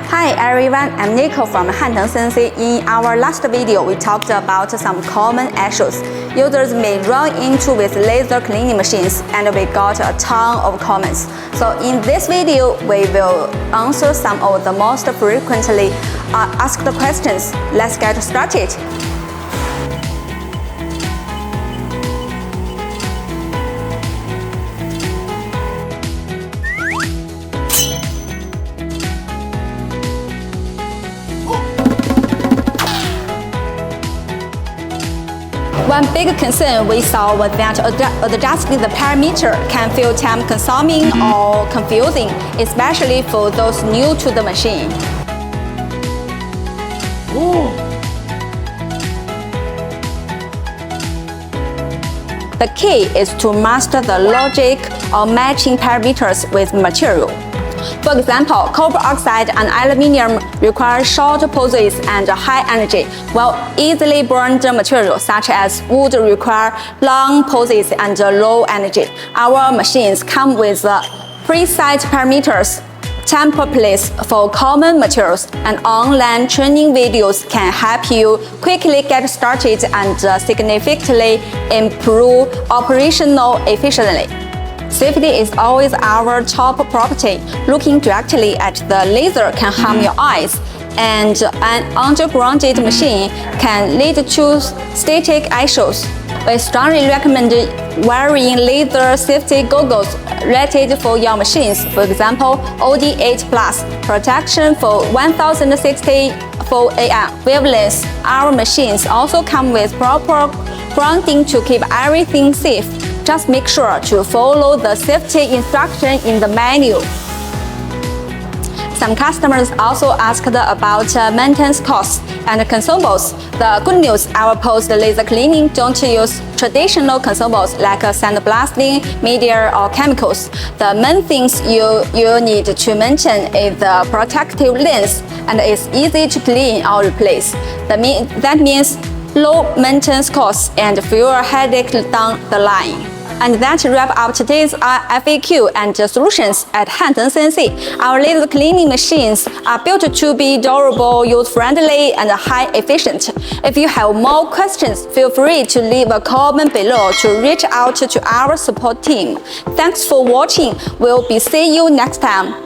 Hi everyone, I'm Nico from Hanteng Sensei. In our last video, we talked about some common issues users may run into with laser cleaning machines, and we got a ton of comments. So in this video, we will answer some of the most frequently asked questions. Let's get started. One big concern we saw was that adjusting the parameter can feel time-consuming or confusing, especially for those new to the machine. The key is to master the logic of matching parameters with material. For example, copper oxide and aluminium require short pulses and high energy, while easily burned materials such as wood require long pulses and low energy. Our machines come with preset parameters, templates for common materials, and online training videos can help you quickly get started and significantly improve operational efficiency. Safety is always our top priority. Looking directly at the laser can harm your eyes, and an undergrounded machine can lead to static issues. We strongly recommend wearing laser safety goggles rated for your machines. For example, OD8 Plus protection for 1064 AM wavelengths. Our machines also come with proper grounding to keep everything safe. Just make sure to follow the safety instruction in the manual. Some customers also asked about maintenance costs and consumables. The good news, our post-laser cleaning don't use traditional consumables like sandblasting, media, or chemicals. The main things you need to maintain is the protective lens, and it's easy to clean or replace. That means low maintenance costs and fewer headaches down the line. And that wraps up today's FAQ and solutions at Hanteng Sensei. Our laser cleaning machines are built to be durable, user-friendly, and high efficient. If you have more questions, feel free to leave a comment below to reach out to our support team. Thanks for watching. We'll be seeing you next time.